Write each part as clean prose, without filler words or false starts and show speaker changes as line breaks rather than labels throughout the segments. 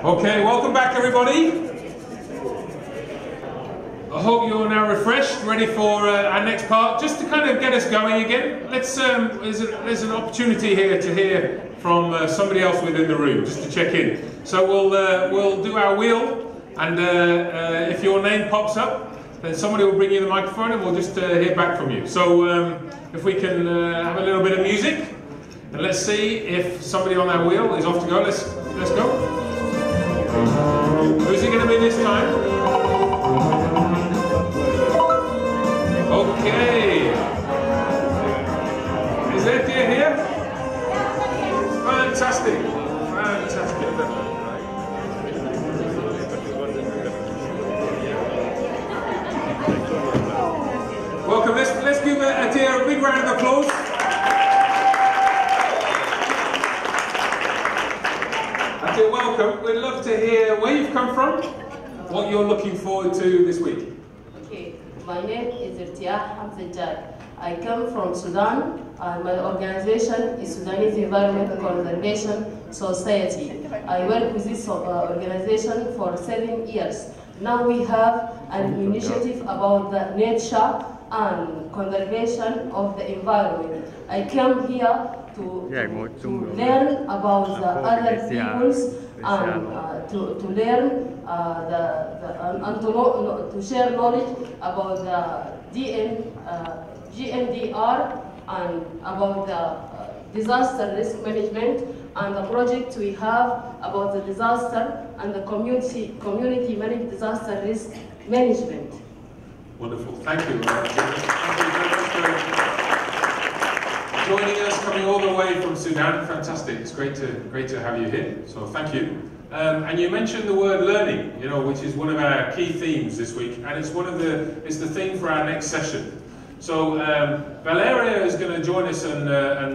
Okay, welcome back everybody. I hope you're now refreshed, ready for our next part. Just to kind of get us going again, let's there's an opportunity here to hear from somebody else within the room, just to check in. So we'll do our wheel, and if your name pops up, then somebody will bring you the microphone, and we'll just hear back from you. So if we can have a little bit of music, and let's see if somebody on our wheel is off to go. Let's go. Who's it going to be this time? Okay. Is Ethia here? Fantastic. Fantastic. Welcome. Let's give Ethia a big round of applause. Ethia, welcome. We'd love to hear where you've come from, what you're looking forward to this week.
Okay, my name is Ethia Hamzejad. I come from Sudan. My organization is Sudanese Environment Conservation Society. I work with this organization for 7 years. Now we have an initiative about the nature and conservation of the environment. I came here to learn about the other peoples and to learn to share knowledge about the GNDR and about the disaster risk management and the project we have about the disaster and the community managed disaster risk management.
Wonderful, thank you. Thank you very much for joining us, coming all the way from Sudan. Fantastic, it's great to have you here, so thank you. And you mentioned the word learning, you know, which is one of our key themes this week, and it's the theme for our next session. So Valeria is going to join us and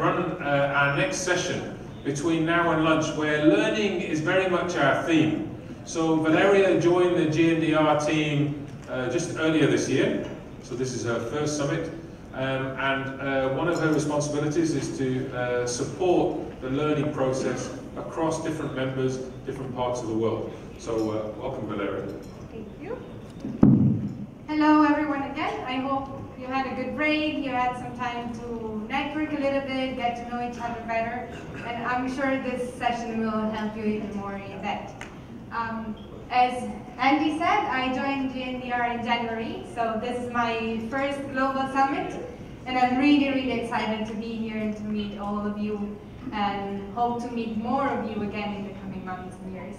run our next session between now and lunch, where learning is very much our theme. So Valeria joined the GNDR team just earlier this year, so this is her first summit. And one of her responsibilities is to support the learning process across different members, different parts of the world. So welcome, Valeria.
Thank you. Hello everyone again. I hope you had a good break, you had some time to network a little bit, get to know each other better, and I'm sure this session will help you even more in that. As Andy said, I joined GNDR in January, so this is my first global summit, and I'm really excited to be here and to meet all of you, and hope to meet more of you again in the coming months and years.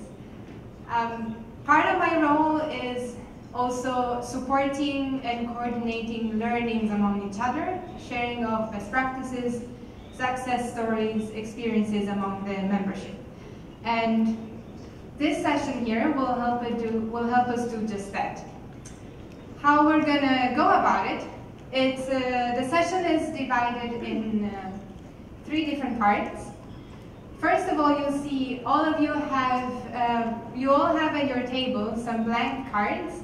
Part of my role is also supporting and coordinating learnings among each other, sharing of best practices, success stories, experiences among the membership. And this session here will help us do just that. How we're gonna go about it? The session is divided in 3 different parts. First of all, you'll see all of you all have at your table some blank cards.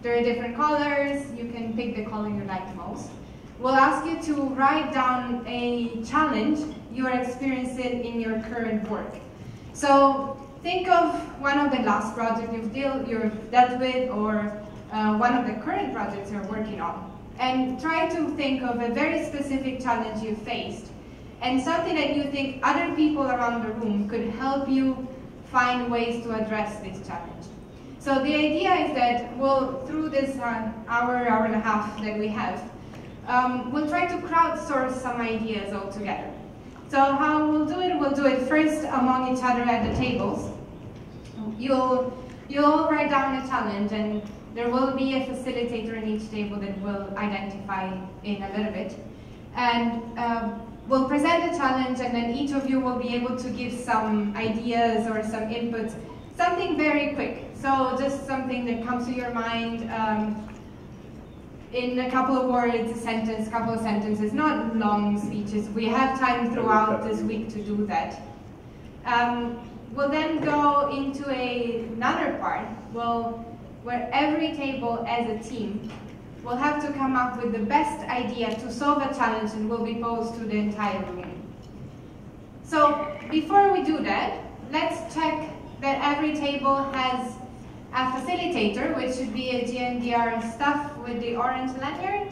There are different colors. You can pick the color you like most. We'll ask you to write down a challenge you are experiencing in your current work. So think of one of the last projects you've dealt with, or one of the current projects you're working on. And try to think of a very specific challenge you faced, and something that you think other people around the room could help you find ways to address this challenge. So the idea is that through this hour and a half that we have, we'll try to crowdsource some ideas all together. So how we'll do it first among each other at the tables. You'll all write down a challenge, and there will be a facilitator in each table that will identify in a little bit. And we'll present the challenge, and then each of you will be able to give some ideas or some inputs, something very quick. So just something that comes to your mind in a couple of words, couple of sentences, not long speeches. We have time throughout this week to do that. We'll then go into another part, where every table as a team will have to come up with the best idea to solve a challenge and will be posed to the entire room. So before we do that, let's check that every table has a facilitator, which should be a GNDR staff with the orange lanyard.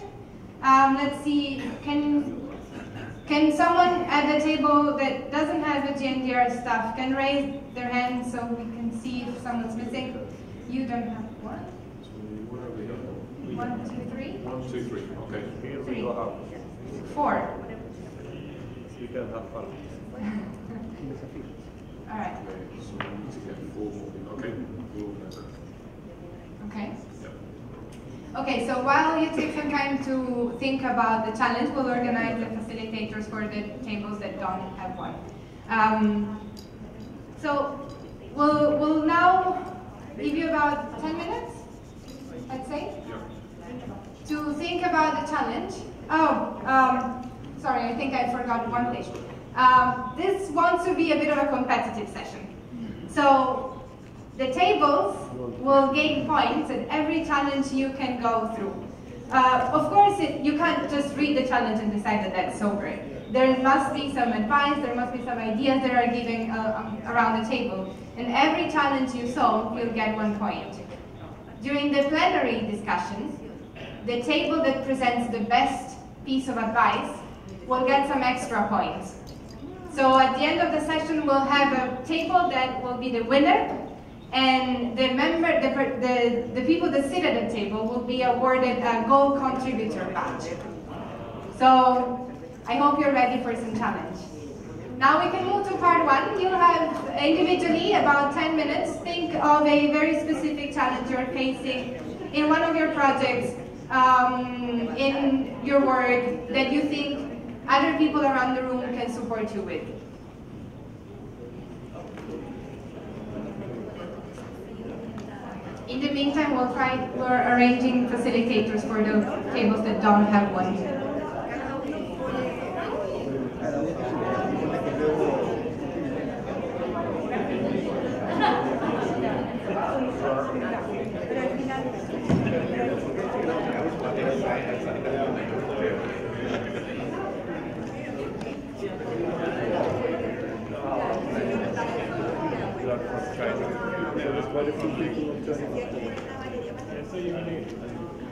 Let's see, can someone at the table that doesn't have a GNDR staff can raise their hand so we can see if someone's missing? You don't have one? 1, 2, 3?
1, 2, 3. Okay.
3. 4.
You can have fun.
All right.
Okay, so we need to get 4 more people. Okay, we'll organize that.
Okay.
Yep.
Okay, so while you take some time to think about the challenge, we'll organize the facilitators for the tables that don't have one. So we'll now give you about 10 minutes, I'd say, to think about the challenge. Sorry, I think I forgot one thing. This wants to be a bit of a competitive session. So the tables will gain points at every challenge you can go through. Of course, you can't just read the challenge and decide that that's so great. There must be some advice, there must be some ideas that are given around the table. And every challenge you solve, you'll get 1 point. During the plenary discussions, the table that presents the best piece of advice will get some extra points. So at the end of the session, we'll have a table that will be the winner, and the people that sit at the table will be awarded a gold contributor badge. So I hope you're ready for some challenge. Now we can move to part 1. You'll have individually about 10 minutes. Think of a very specific challenge you're facing in one of your projects, in your work, that you think other people around the room can support you with. In the meantime, we're arranging facilitators for the tables that don't have one.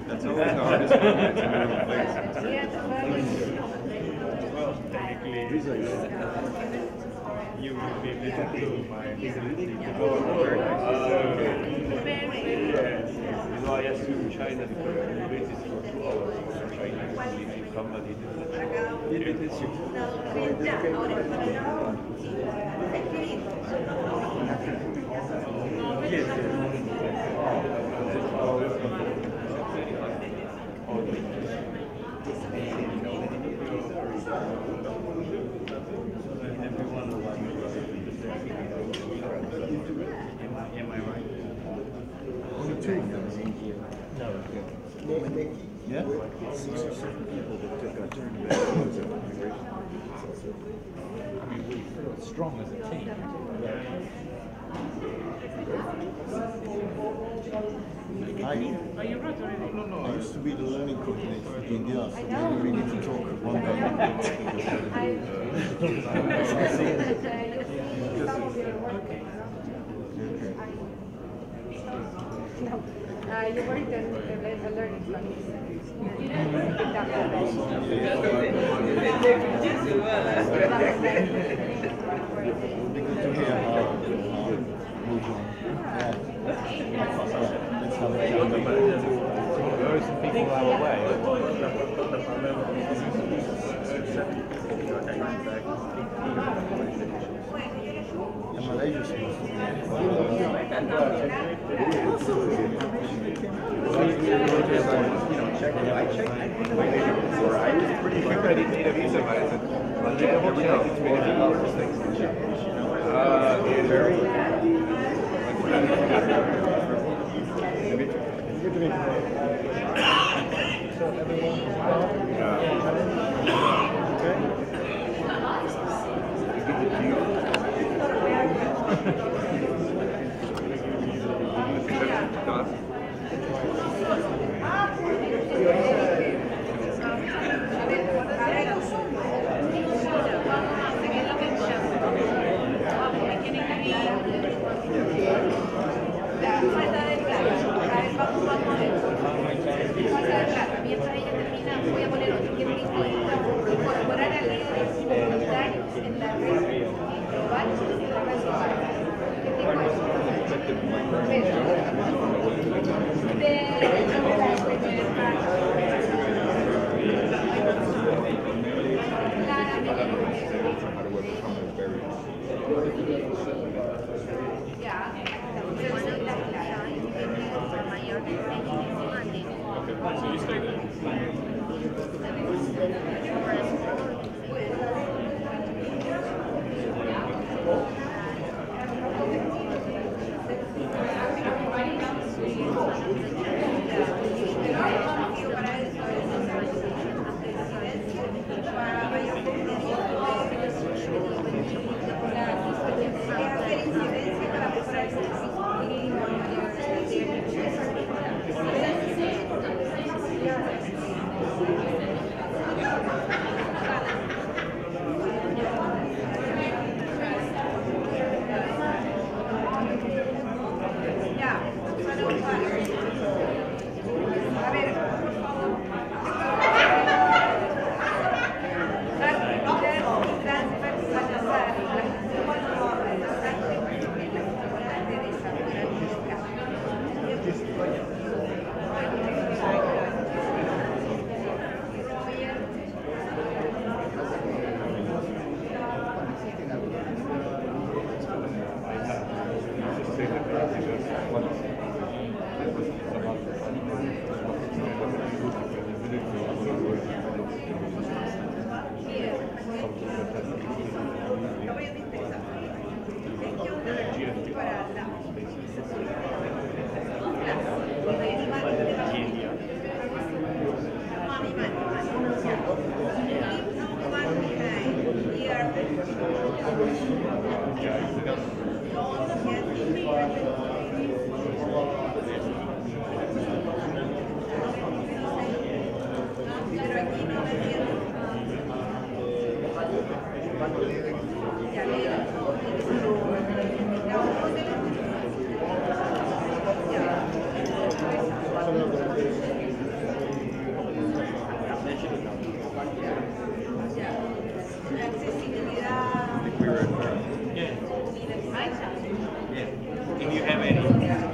That's always the hardest one. It's a middle place. Well, technically, you will be visiting my facility to go over. Yes. I assume China because the basis for 2 hours for China company. Yes. Am I right?
Only 2 of them. No. Yeah? 6 or 7 people that took our turn back.
I mean, we're strong as a team.
I used to be the learning coordinator for GNDR, so maybe we need to talk one day.
You worked as a learning studies.
Good to hear how move on. Let's have a chat.
There are some people our way.
And Malaysia is supposed to be.
I checked my neighbor before. I was pretty sure I didn't need a visa, but I said, well, check it's been a few hours. Very.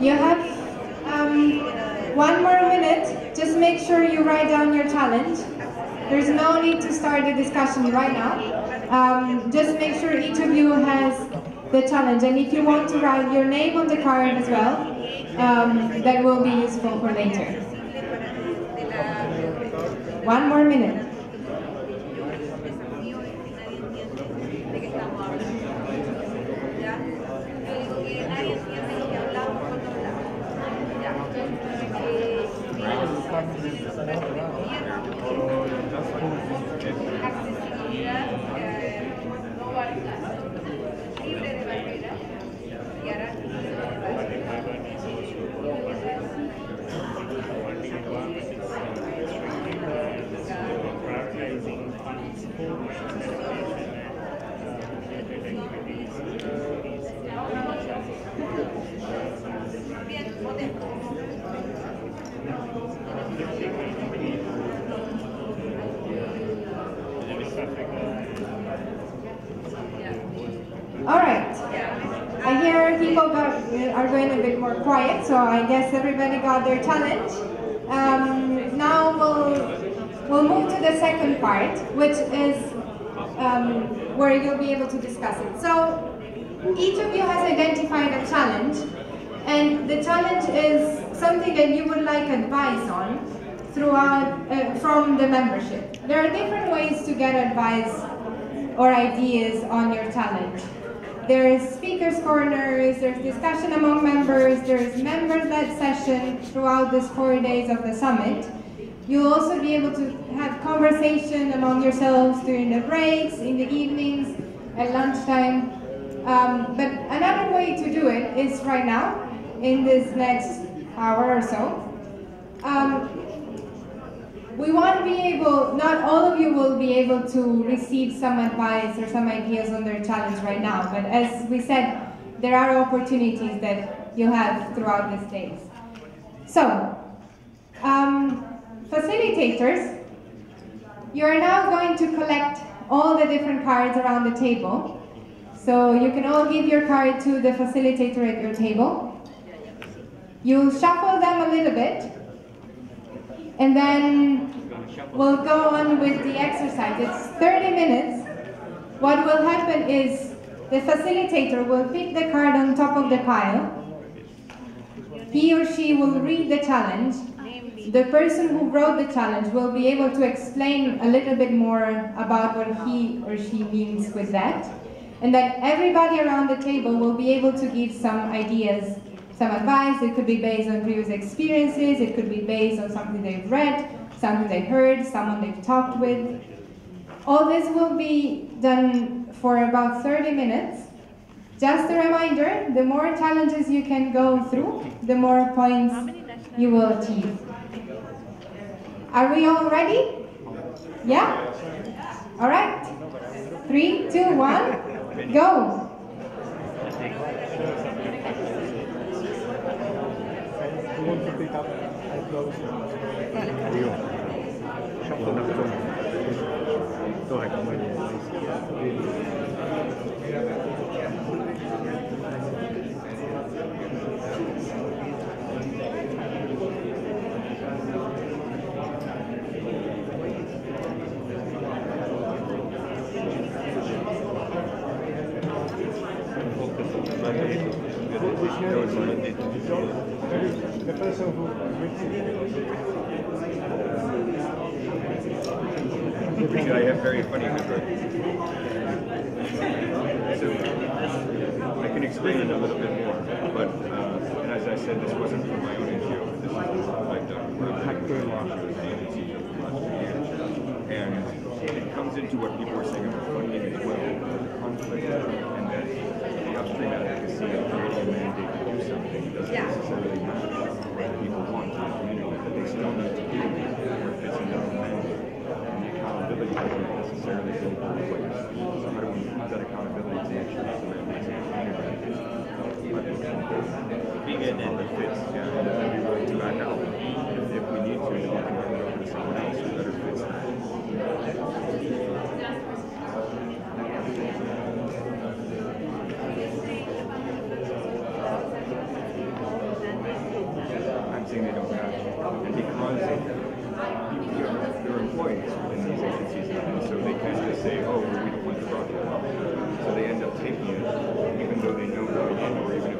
You have 1 more minute. Just make sure you write down your challenge. There's no need to start the discussion right now. Just make sure each of you has the challenge. And if you want to write your name on the card as well, that will be useful for later. 1 more minute. All right. I hear people are going a bit more quiet, so I guess everybody got their challenge. Now we'll move to the second part, which is where you'll be able to discuss it. So each of you has identified a challenge, and the challenge is something that you would like advice on throughout from the membership. There are different ways to get advice or ideas on your challenge. There's speakers' corners, there's discussion among members, there's members-led session throughout these 4 days of the summit. You'll also be able to have conversation among yourselves during the breaks, in the evenings, at lunchtime. But another way to do it is right now, in this next hour or so. We want to be able, not all of you will be able to receive some advice or some ideas on their challenge right now, but as we said, there are opportunities that you have throughout these days. So, facilitators, you are now going to collect all the different cards around the table. So you can all give your card to the facilitator at your table. You'll shuffle them a little bit, and then we'll go on with the exercise. It's 30 minutes. What will happen is the facilitator will pick the card on top of the pile. He or she will read the challenge. The person who wrote the challenge will be able to explain a little bit more about what he or she means with that. And then everybody around the table will be able to give some ideas, some advice. It could be based on previous experiences, it could be based on something they've read, something they heard, someone they've talked with. All this will be done for about 30 minutes. Just a reminder, the more challenges you can go through, the more points you will achieve. Are we all ready? Yeah? All right. 3, 2, 1, go.
The person who
I have very funny handwriting. So I can explain it a little bit more, but and as I said, this wasn't from my own NGO. This is what I've done for the agency for the last 3 years, and it comes into what people were saying about funding as well, conflict, and that the upstream advocacy of creating a mandate do something, it doesn't necessarily match what people want in the community, but they still need to do it where it fits in their own mandate. And the accountability doesn't necessarily go both ways. So how do we use that accountability to make sure that the mandates in the community that fits, yeah, and then be willing to back out. If we need to, then we can hand it over to someone else who better fits that. I'm saying they don't match. And because there are employees within these agencies, and so they can't just say, oh, we don't want the project. So they end up taking it, even though they know going in, or even